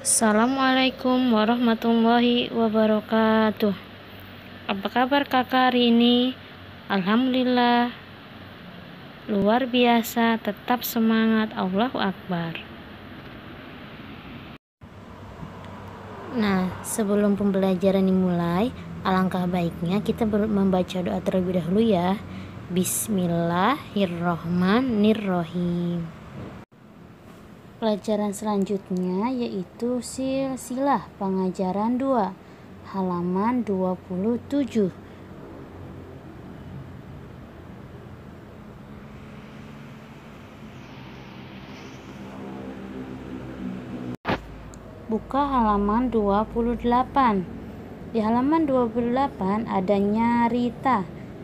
Assalamualaikum warahmatullahi wabarakatuh. Apa kabar kakak hari ini? Alhamdulillah, luar biasa, tetap semangat, Allahu Akbar. Nah, sebelum pembelajaran dimulai, alangkah baiknya kita membaca doa terlebih dahulu ya. Bismillahirrohmanirrohim. Pelajaran selanjutnya yaitu silsilah pengajaran 2, halaman 27. Buka halaman 28. Di halaman 28 ada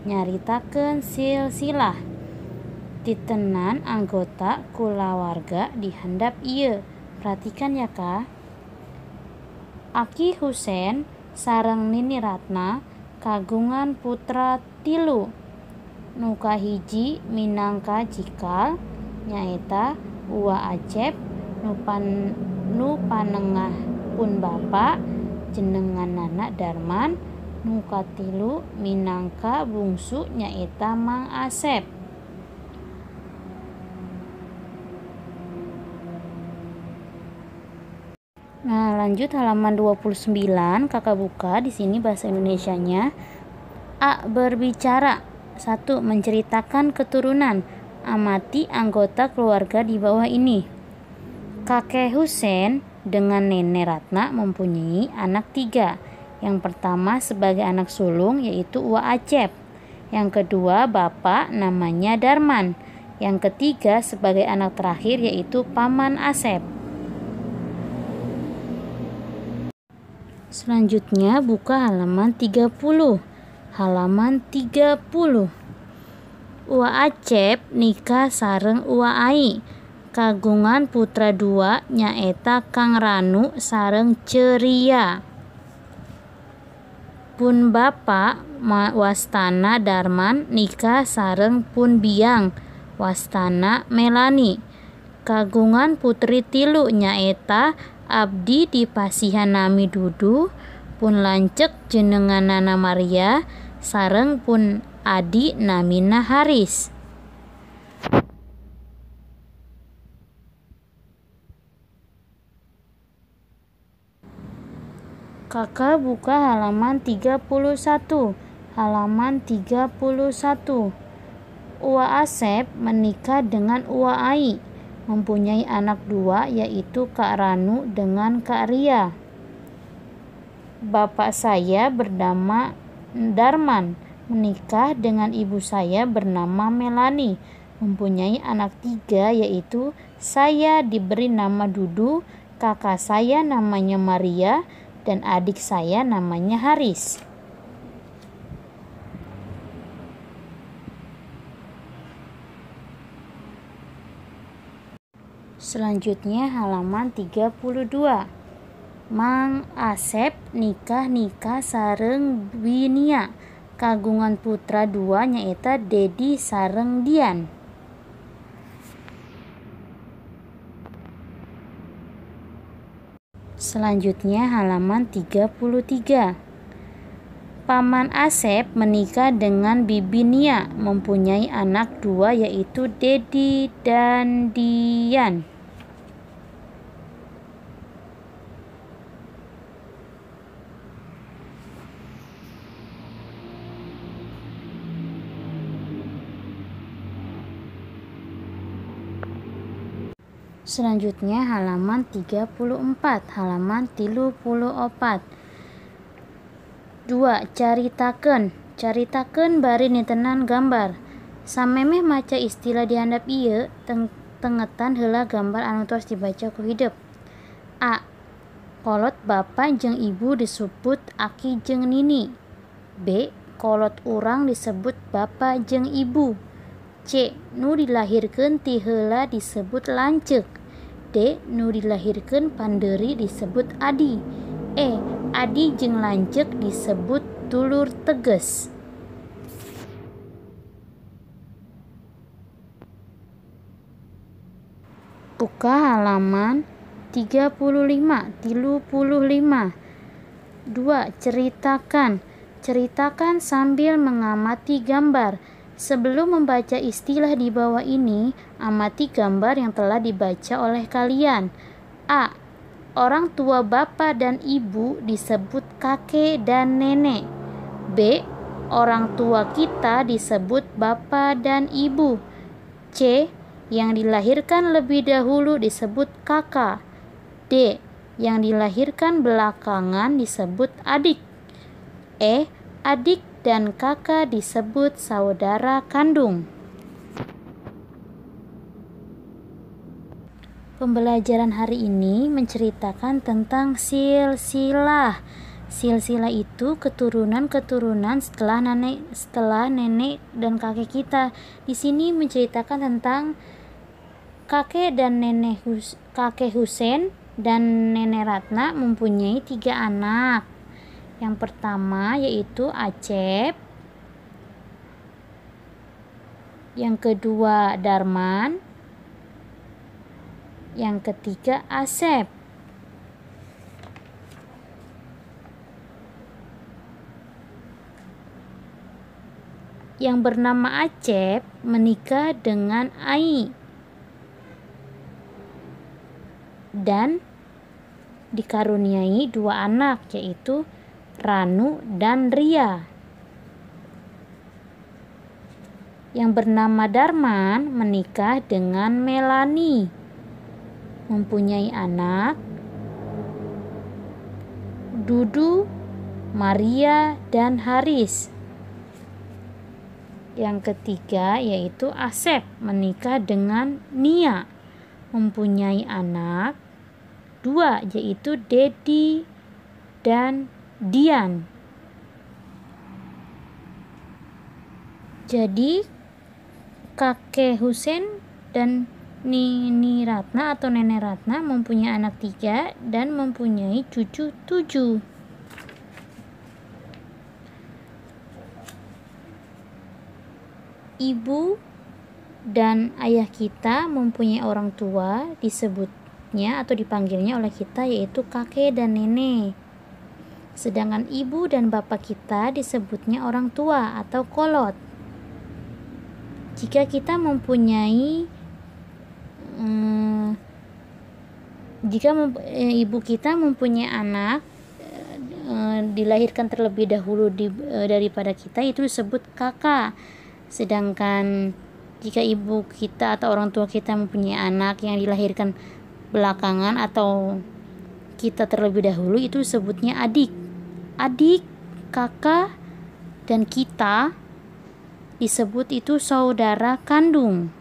nyaritakeun silsilah titenan anggota kulawarga di handap ieu. Perhatikan ya Kak. Aki Husen sareng Nini Ratna kagungan putra 3. Nu kahiji minangka cikal nyaeta Uwa Acep, nu panengah pun bapa jenenganana Darman, nu katilu minangka bungsu nyaeta Mang Asep. Nah, lanjut halaman 29, kakak buka di sini bahasa Indonesianya. A. Berbicara. 1. Menceritakan keturunan. Amati anggota keluarga di bawah ini. Kakek Husen dengan Nenek Ratna mempunyai anak 3. Yang pertama sebagai anak sulung yaitu Uwa Acep. Yang kedua bapak namanya Darman. Yang ketiga sebagai anak terakhir yaitu Paman Asep. Selanjutnya buka halaman 30. Halaman 30. Uwa Acep nikah sareng Uwa Ai. Kagungan putra 2 nyaeta Kang Ranu sareng Ceria. Pun bapa wastana Darman nikah sareng Pun Biang wastana Melani. Kagungan putri 3 nyaeta Abdi dipasihan nami Dudu, Pun lanceuk jenenganana Maria sareng Pun Adi namina Haris. Kakak buka halaman 31. Halaman 31. Uwa Asep menikah dengan Uwa Ai, mempunyai anak 2 yaitu Kak Ranu dengan Kak Ria. Bapak saya bernama Darman, menikah dengan ibu saya bernama Melani, mempunyai anak 3 yaitu saya diberi nama Dudu, kakak saya namanya Maria, dan adik saya namanya Haris. Selanjutnya halaman 32. Mang Asep nikah sareng Binia. Kagungan putra 2 nyaeta Dedi sareng Dian. Selanjutnya halaman 33. Paman Asep menikah dengan Bibi Nia, mempunyai anak 2 yaitu Dedi dan Dian. Selanjutnya halaman 34. Halaman 34. 2. Caritakeun bari nitenan gambar. Samemeh maca istilah di handap ieu tengetan heula gambar anu tos dibaca ku hideuk. A. Kolot bapa jeung ibu disebut Aki jeung Nini. B. Kolot urang disebut bapa jeung ibu. C. Nu dilahirkeun ti heula disebut lanceuk. D. Nu dilahirkeun pandeuri disebut adi. E. Adi jeung lanceuk disebut dulur teges. Buka halaman 35, 35. 2. Ceritakan. Ceritakan sambil mengamati gambar. Sebelum membaca istilah di bawah ini, amati gambar yang telah dibaca oleh kalian. A. Orang tua bapak dan ibu disebut kakek dan nenek. B. Orang tua kita disebut bapak dan ibu. C. Yang dilahirkan lebih dahulu disebut kakak. D. Yang dilahirkan belakangan disebut adik. E. Adik dan kakak disebut saudara kandung. Pembelajaran hari ini menceritakan tentang silsilah. Silsilah itu keturunan-keturunan setelah nenek dan kakek kita. Di sini menceritakan tentang kakek Husein dan nenek Ratna mempunyai 3 anak. Yang pertama yaitu Acep, yang kedua Darman, yang ketiga Asep. Yang bernama Acep menikah dengan Ai dan dikaruniai 2 anak, yaitu Ranu dan Ria. Yang bernama Darman menikah dengan Melani, mempunyai anak Dudu, Maria, dan Haris. Yang ketiga yaitu Asep menikah dengan Nia, mempunyai anak 2, yaitu Dedi dan Dian. Jadi kakek Husein dan Nini Ratna atau Nenek Ratna mempunyai anak 3 dan mempunyai cucu 7. Ibu dan ayah kita mempunyai orang tua, disebutnya atau dipanggilnya oleh kita yaitu kakek dan nenek. Sedangkan ibu dan bapak kita disebutnya orang tua atau kolot. Jika kita mempunyai ibu kita mempunyai anak dilahirkan terlebih dahulu daripada kita, itu disebut kakak. Sedangkan jika ibu kita atau orang tua kita mempunyai anak yang dilahirkan belakangan atau kita terlebih dahulu, itu disebutnya adik. Adik, kakak, dan kita disebut itu saudara kandung.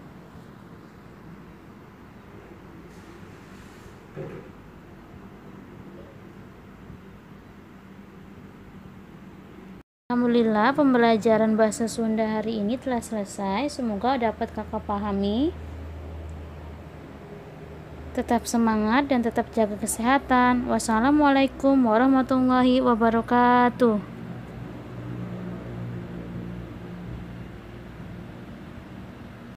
Alhamdulillah, pembelajaran bahasa Sunda hari ini telah selesai. Semoga dapat kakak pahami. Tetap semangat dan tetap jaga kesehatan. Wassalamualaikum warahmatullahi wabarakatuh.